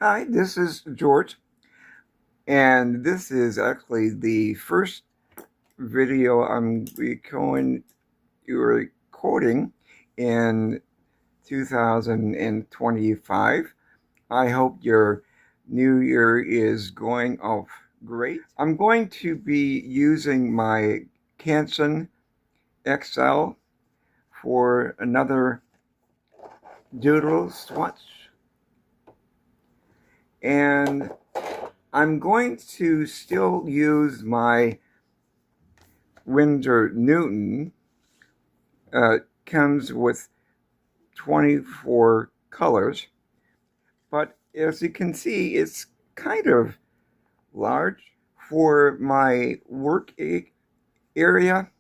Hi, this is George, and this is actually the first video I'm recording in 2025. I hope your new year is going off great. I'm going to be using my Canson XL for another Doodle Swatch, and I'm going to still use my Winsor Newton. Comes with 24 colors, but as you can see, it's kind of large for my work area,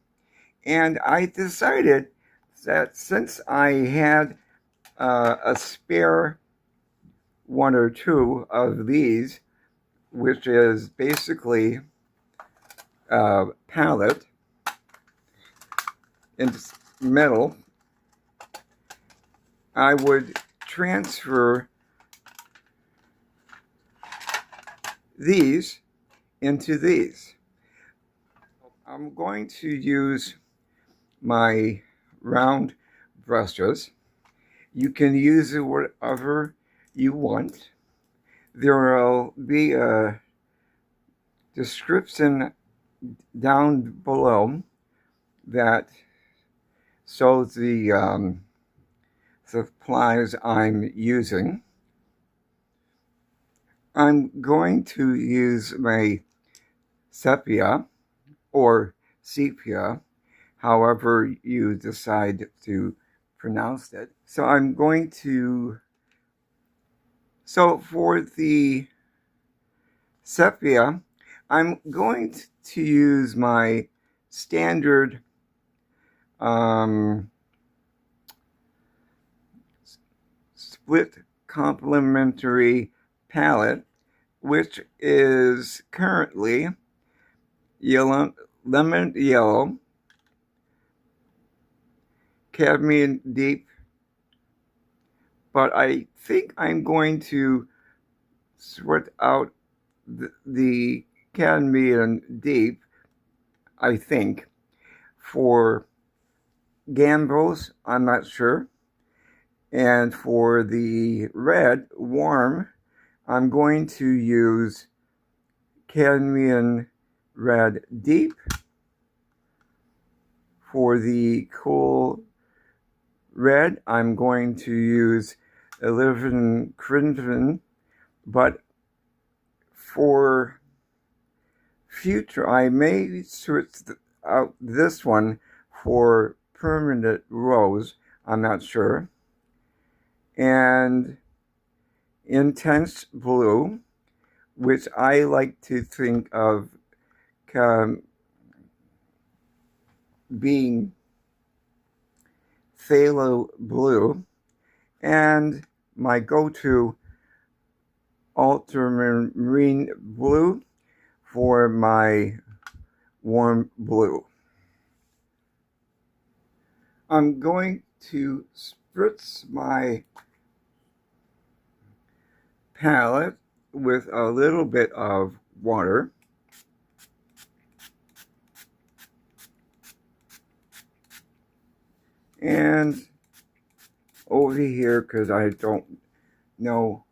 and I decided that since I had a spare one or two of these, which is basically a palette in metal, I would transfer these into these. I'm going to use my round brushes. You can use whatever you want. There will be a description down below that shows the supplies I'm using. I'm going to use my Sepia or Sepia, however you decide to pronounce it. So for the Sepia, I'm going to use my standard split complementary palette, which is currently lemon yellow, cadmium deep, but I think I'm going to sort out the cadmium deep, I think, for gambols, I'm not sure. And for the red warm, I'm going to use cadmium red deep. For the cool red, I'm going to use 11 crimson, but for future, I may switch out this one for permanent rose, I'm not sure. And intense blue, which I like to think of being phthalo blue, and my go-to ultramarine blue for my warm blue. I'm going to spritz my palette with a little bit of water. And over here, because I don't know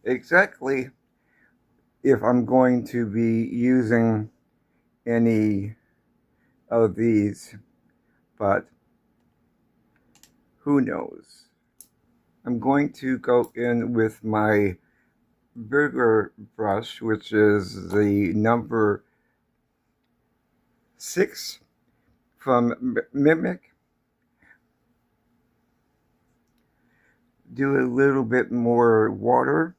exactly if I'm going to be using any of these, but who knows. I'm going to go in with my bigger brush, which is the number 6 from Mimic. Do a little bit more water.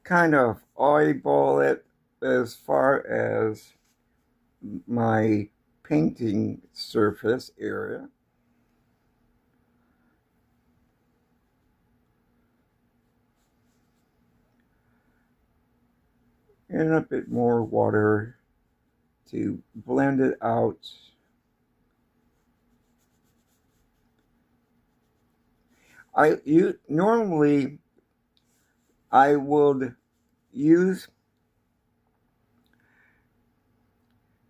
Kind of eyeball it as far as my painting surface area. and a bit more water to blend it out. Normally I would use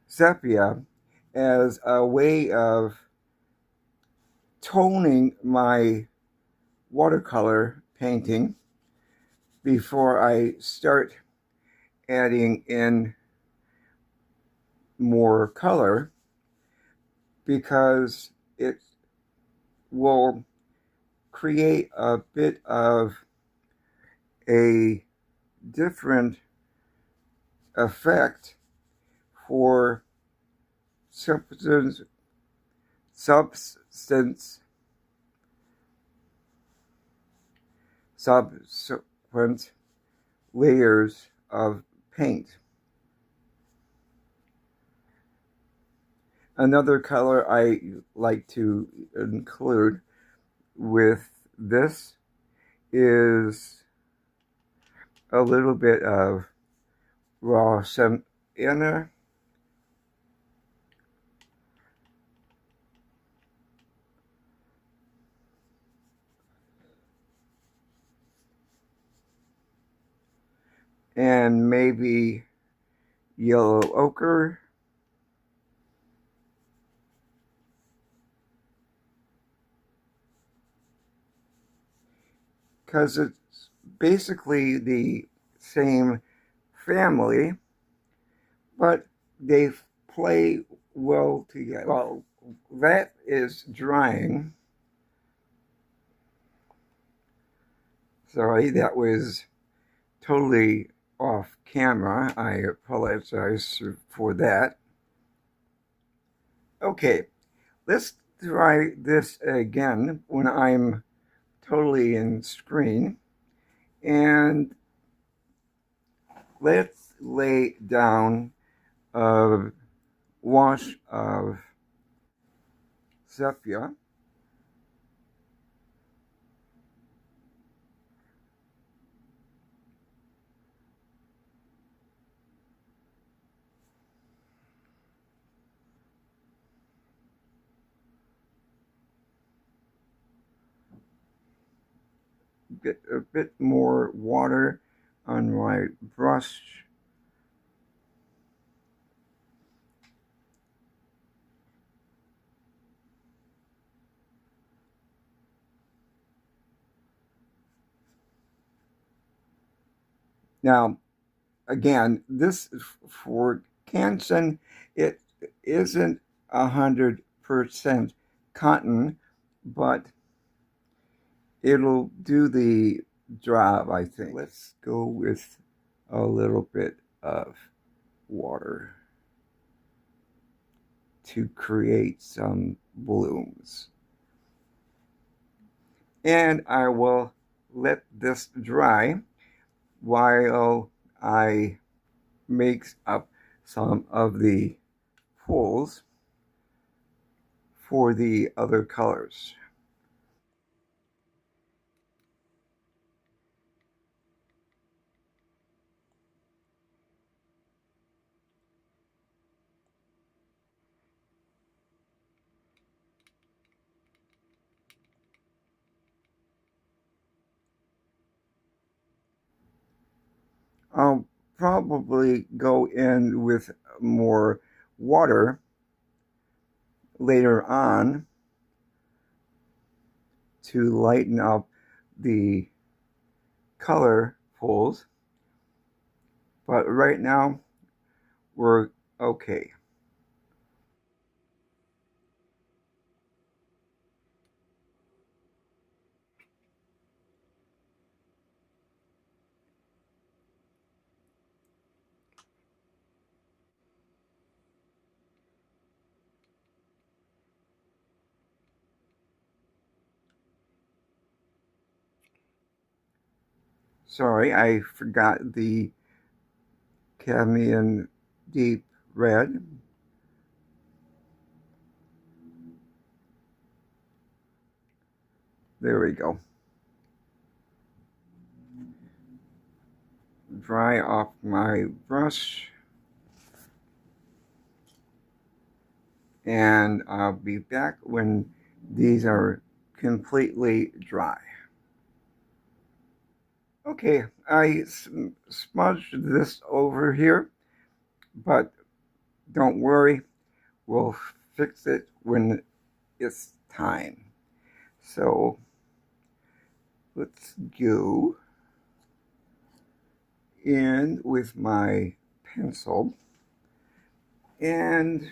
Sepia as a way of toning my watercolor painting before I start adding in more color, because it will create a bit of a different effect for substance subsequent layers of paint. Another color I like to include with this is a little bit of raw sienna, and maybe yellow ochre, because it's basically the same family, but they play well together. Well, that is drying. Sorry, that was totally off camera. I apologize for that. Okay, let's try this again when I'm totally in screen. And let's lay down a wash of Sepia. Get a bit more water on my brush. Now, again, this for Canson, it isn't 100% cotton, but it'll do the job, I think. Let's go with a little bit of water to create some blooms. And I will let this dry while I mix up some of the pools for the other colors. I'll probably go in with more water later on to lighten up the color pools, but right now we're okay. Sorry, I forgot the cadmium deep red. There we go. dry off my brush, and I'll be back when these are completely dry. Okay, I smudged this over here, but don't worry, we'll fix it when it's time. So let's go in with my pencil and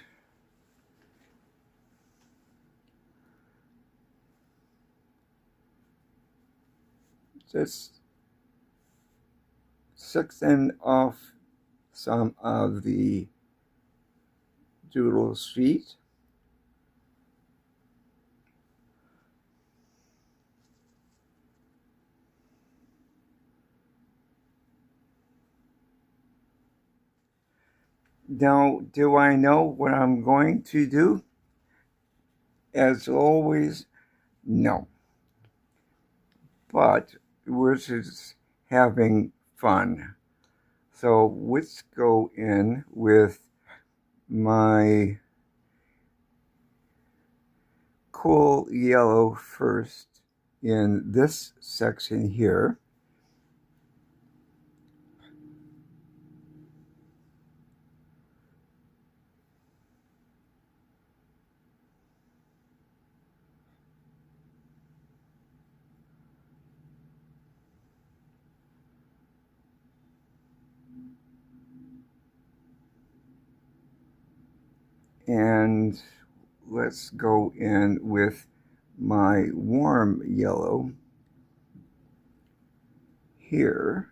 just section off some of the doodle sheet. Now, do I know what I'm going to do? As always, no. But we're just having fun. So let's go in with my cool yellow first in this section here. And let's go in with my warm yellow here.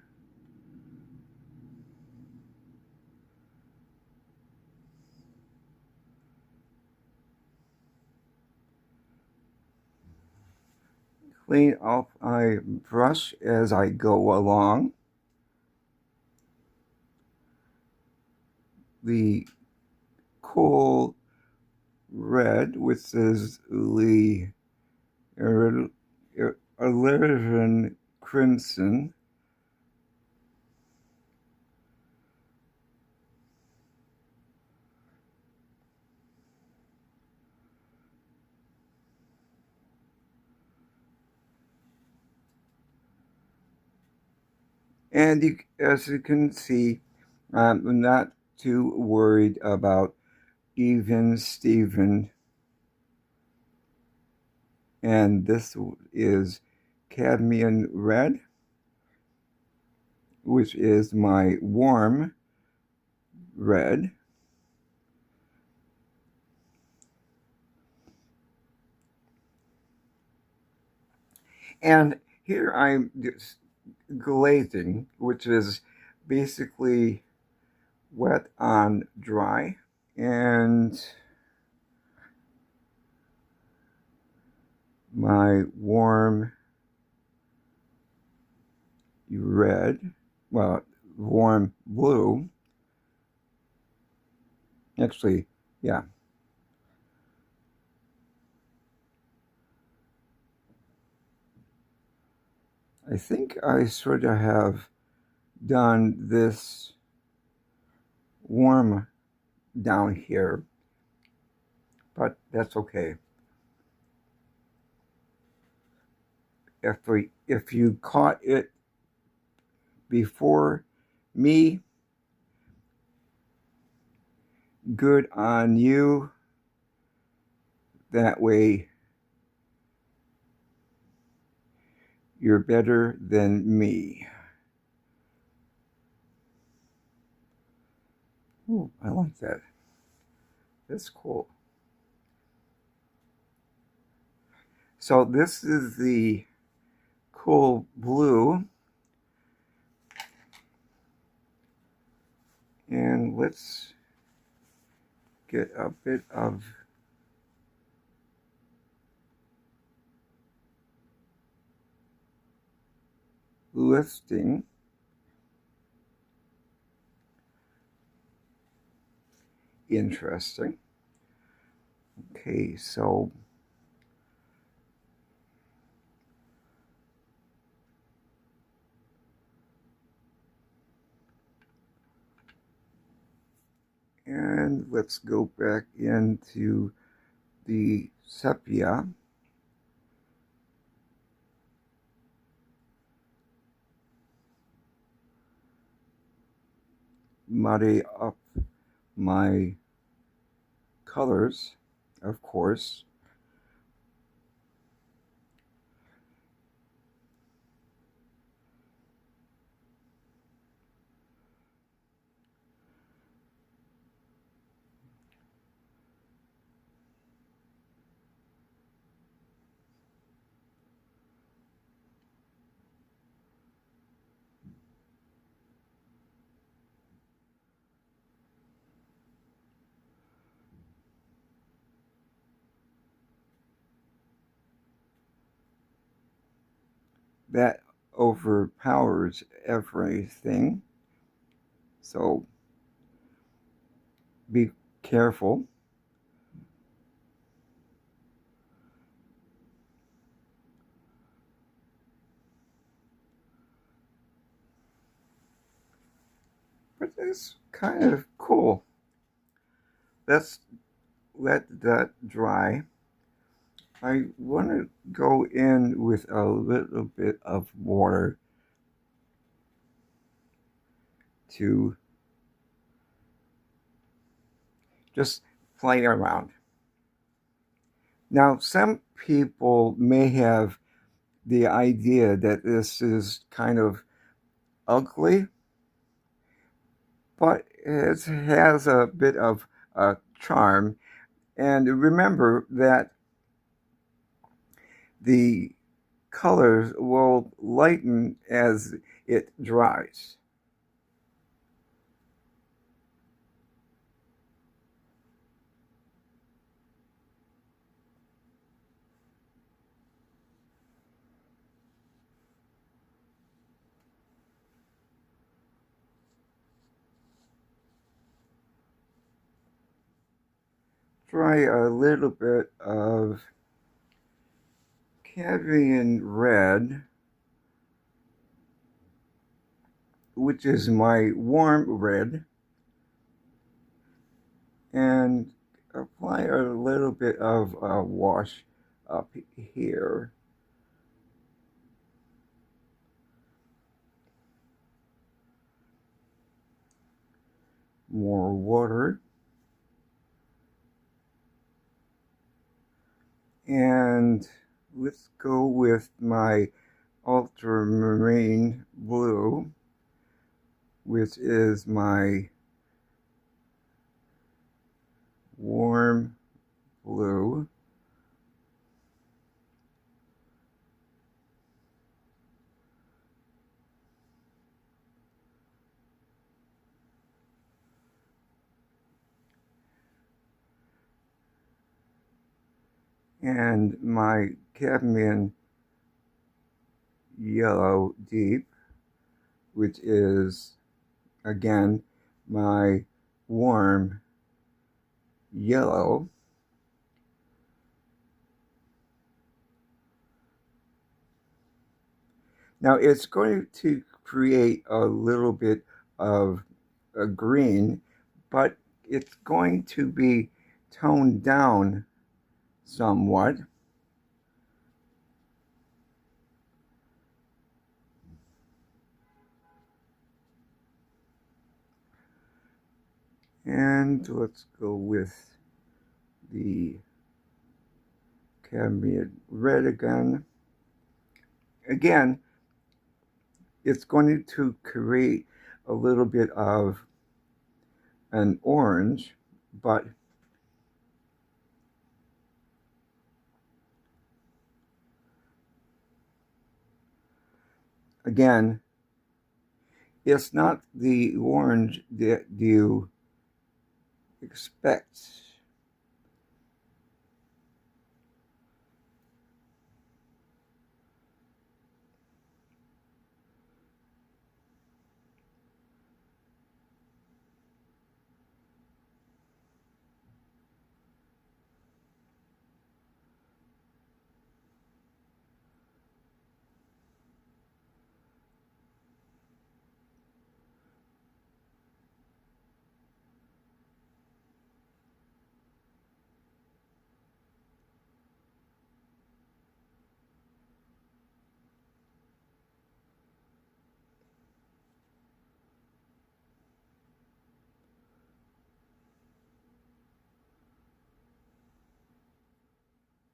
Clean off my brush as I go along. The cool red, which is the 11 crimson. And as you can see, I'm not too worried about even Steven. And this is cadmium red, which is my warm red. And here I'm just glazing, which is basically wet on dry. And my warm red, well, warm blue. Actually, yeah. I think I sort of have done this warm down here, but that's okay. If you caught it before me, good on you. That way you're better than me. Ooh, I like that. That's cool. So this is the cool blue. And let's get a bit of lifting. Interesting. Okay, so And let's go back into the sepia. Muddy up my colors, of course. That overpowers everything. So be careful. But it's kind of cool. Let's let that dry. I want to go in with a little bit of water to just play around. Now, some people may have the idea that this is kind of ugly, but it has a bit of charm. And remember that the colors will lighten as it dries. Try a little bit of cadmium red, which is my warm red, and apply a little bit of wash up here. More water. And let's go with my ultramarine blue, which is my warm blue. And my cadmium yellow deep, which is again my warm yellow. Now it's going to create a little bit of a green, but it's going to be toned down somewhat. And let's go with the cadmium red again. Again, it's going to create a little bit of an orange, but again, it's not the orange that you expect.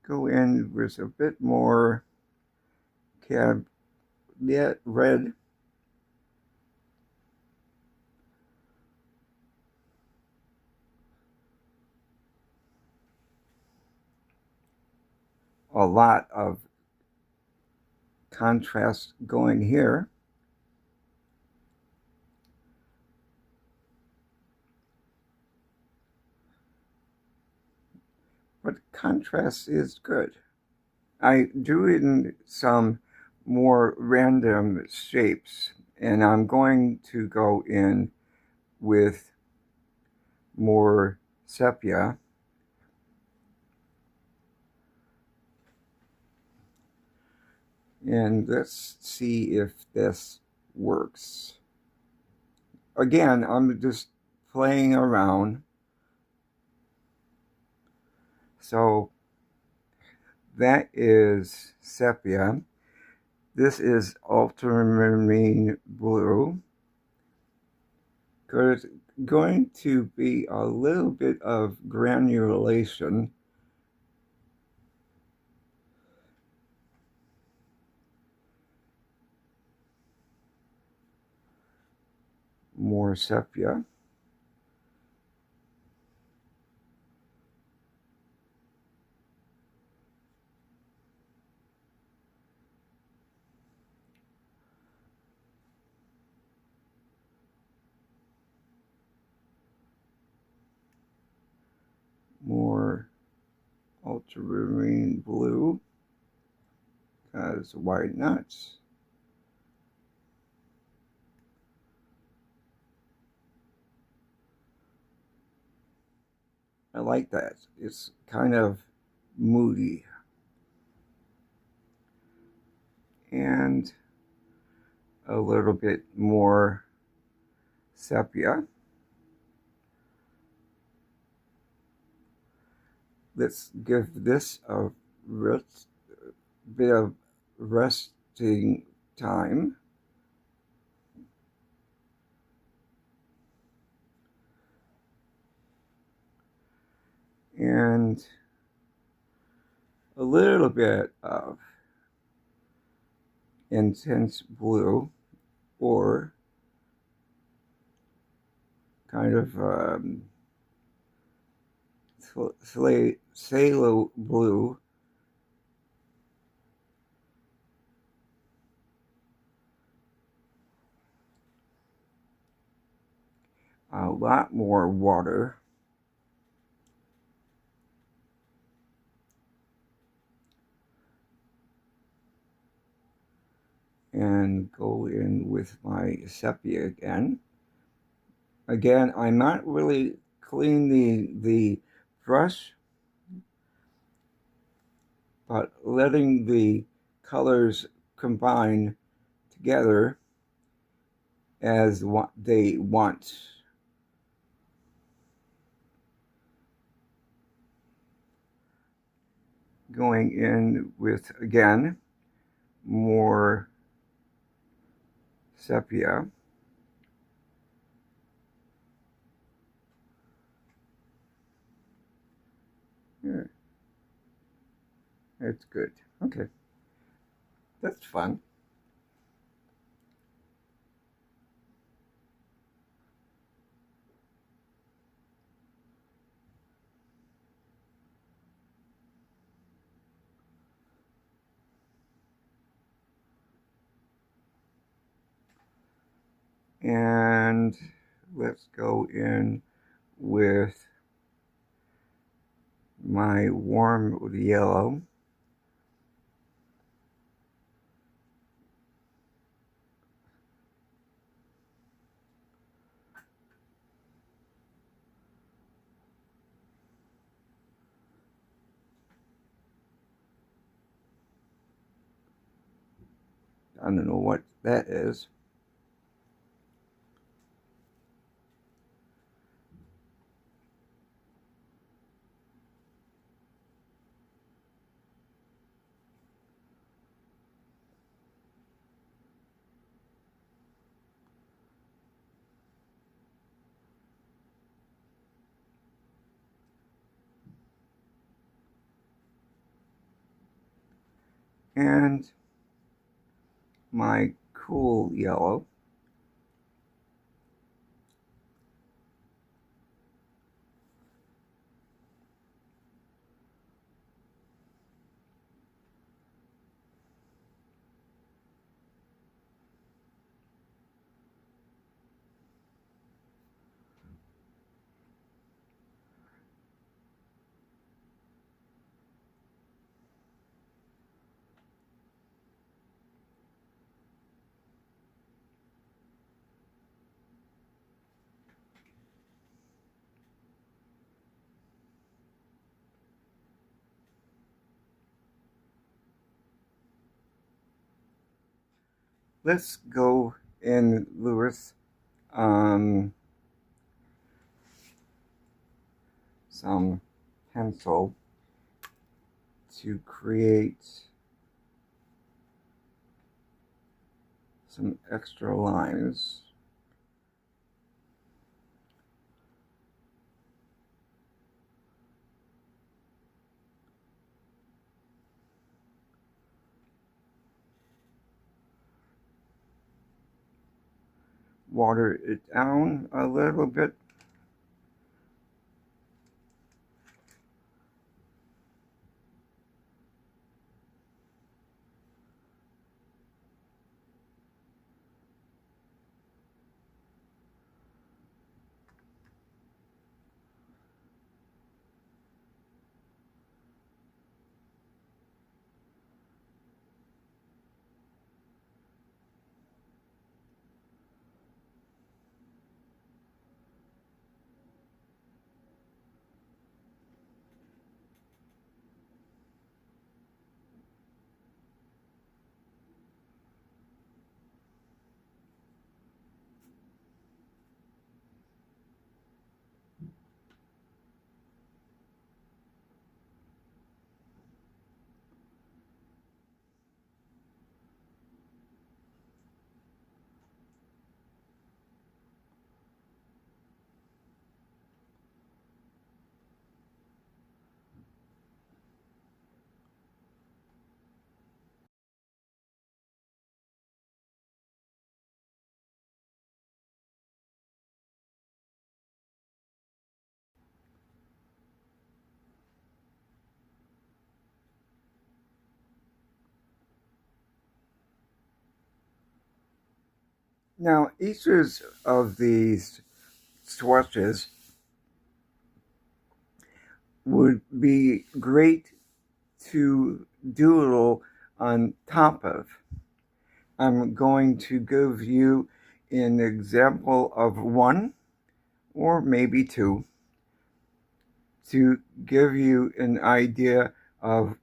go in with a bit more cabinet red. A lot of contrast going here. But contrast is good. I drew in some more random shapes, and I'm going to go in with more sepia. And let's see if this works. Again, I'm just playing around. So that is sepia. This is ultramarine blue. There's going to be a little bit of granulation. More sepia. More ultramarine blue, because why not? I like that. It's kind of moody. And a little bit more sepia. Let's give this a bit of resting time. And a little bit of intense blue, or kind of phthalo blue. A lot more water. And go in with my sepia again. Again, I'm not really cleaning the brush, but letting the colors combine together as what they want. Going in with, again, more sepia. Yeah. It's good. Okay. That's fun. And let's go in with my warm yellow. I don't know what that is. and my cool yellow. Let's go in with some pencil to create some extra lines. Water it down a little bit. Now, each of these swatches would be great to doodle on top of. I'm going to give you an example of one or maybe two to give you an idea of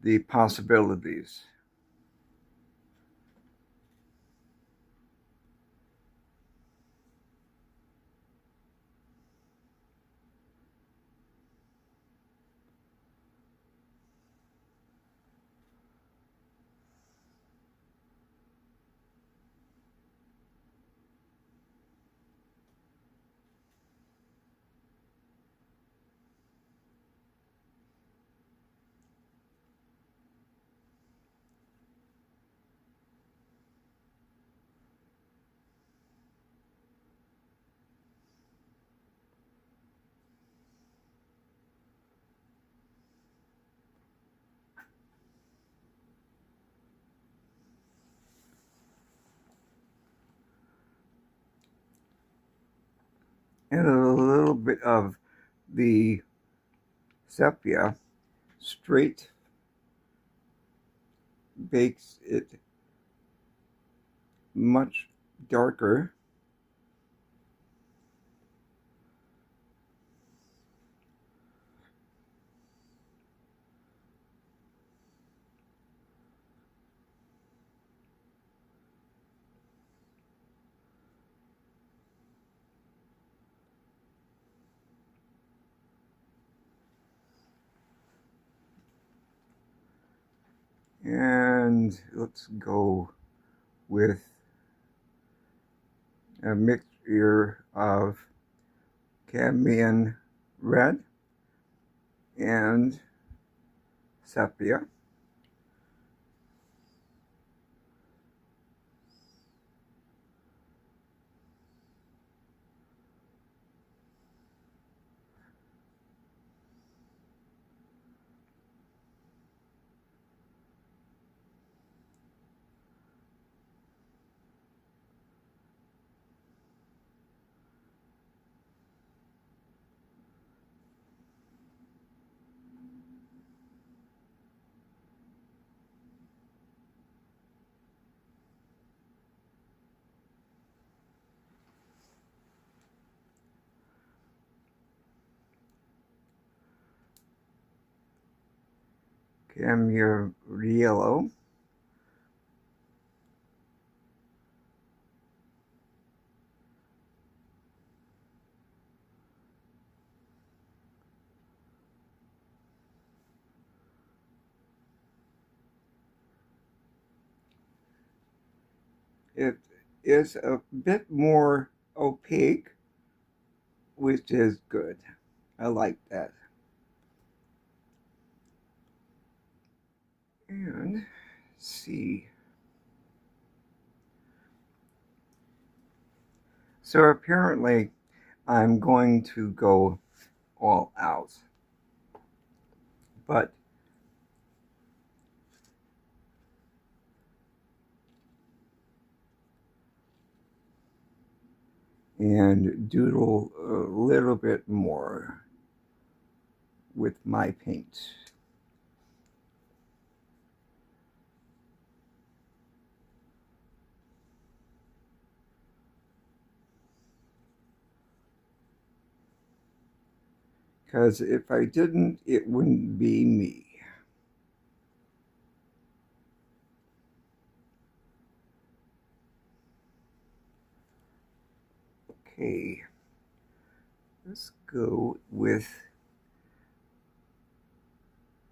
the possibilities. And a little bit of the sepia straight makes it much darker. And let's go with a mixture of cadmium red and sepia. camera yellow. It is a bit more opaque, which is good. I like that. And see. So apparently I'm going to go all out. But and doodle a little bit more with my paint. Because if I didn't, it wouldn't be me. Okay, let's go with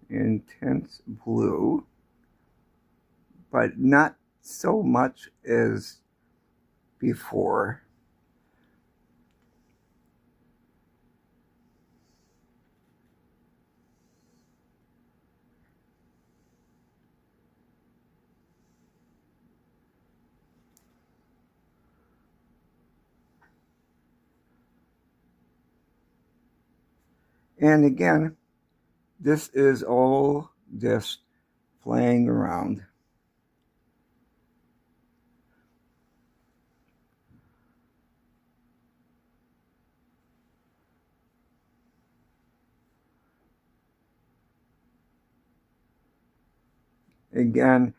intense blue, but not so much as before. And again, this is all just playing around. Again,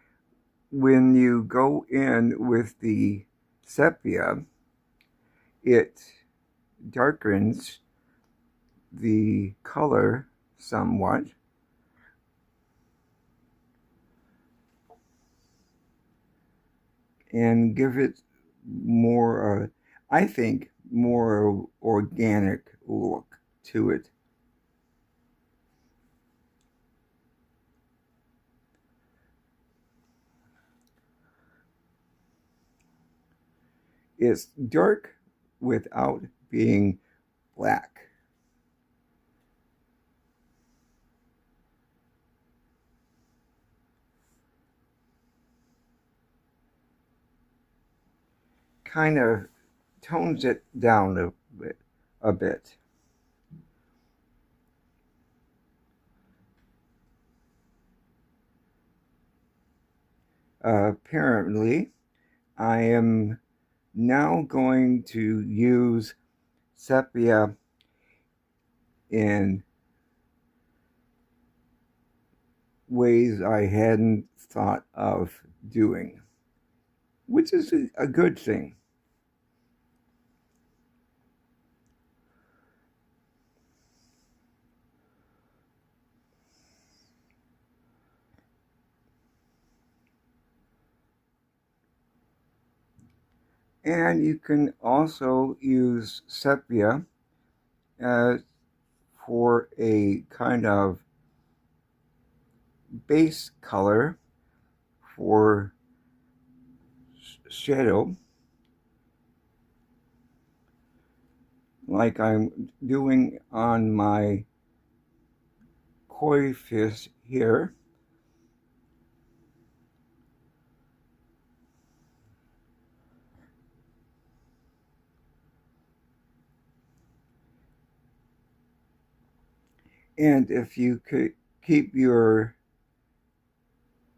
when you go in with the sepia, it darkens the color somewhat. And give it more, I think, more organic look to it. It's dark without being black. Kind of tones it down a bit. Apparently, I am now going to use sepia in ways I hadn't thought of doing, which is a good thing. And you can also use sepia for a kind of base color for shadow, like I'm doing on my koi fish here. And if you could keep your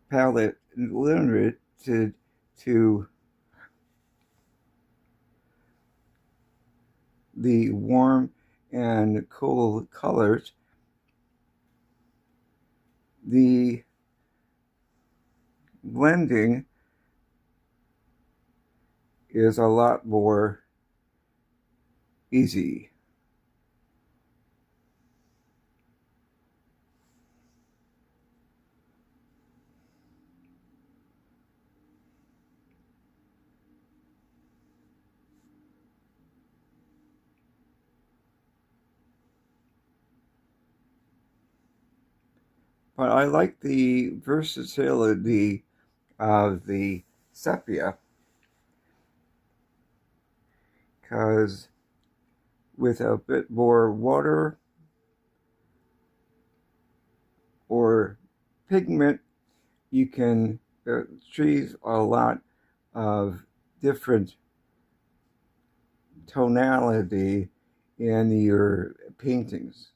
palette limited to the warm and cool colors, the blending is a lot more easy. but I like the versatility of the Sepia, because with a bit more water or pigment, you can achieve a lot of different tonality in your paintings.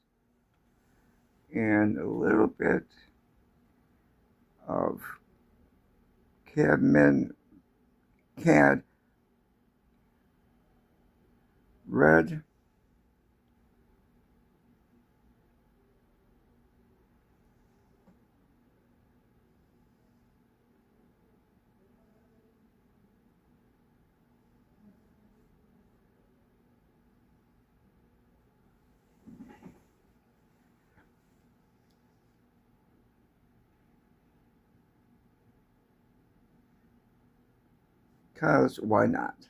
And a little bit of cad red. Because why not?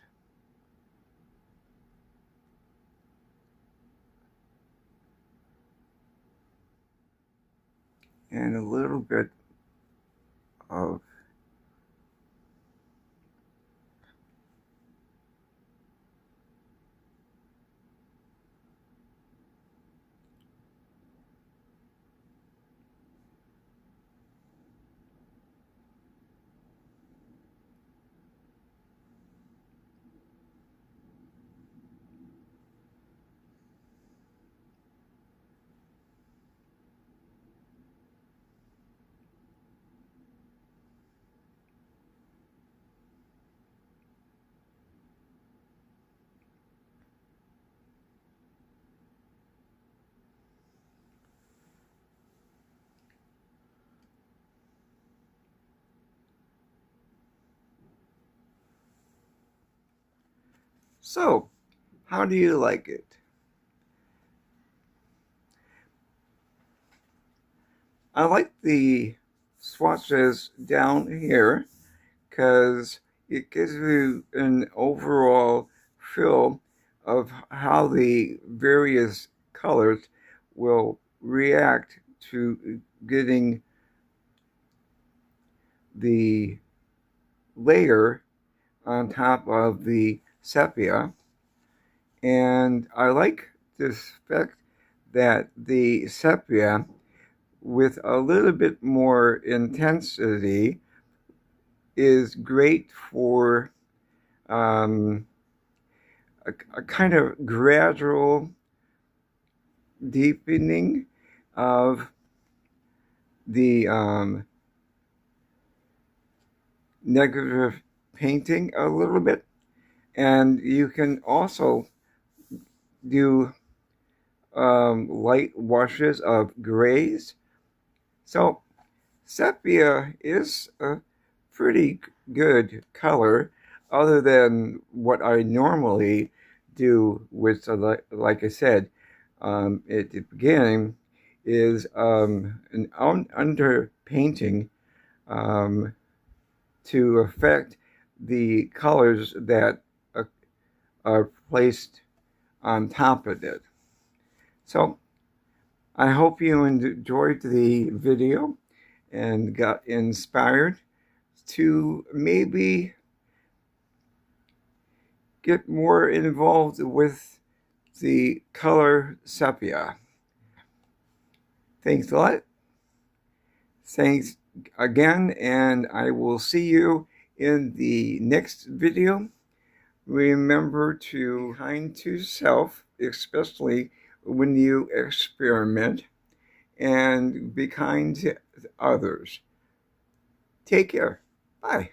And a little bit of So, how do you like it? I like the swatches down here because it gives you an overall feel of how the various colors will react to getting the layer on top of the sepia. And I like this fact that the sepia, with a little bit more intensity, is great for a kind of gradual deepening of the negative painting a little bit. And you can also do light washes of grays. So sepia is a pretty good color, other than what I normally do with, like I said at the beginning, is an underpainting to affect the colors that are placed on top of it. So I hope you enjoyed the video and got inspired to maybe get more involved with the color sepia. Thanks a lot. Thanks again, and I will see you in the next video. Remember to be kind to self, especially when you experiment, and be kind to others. Take care. Bye.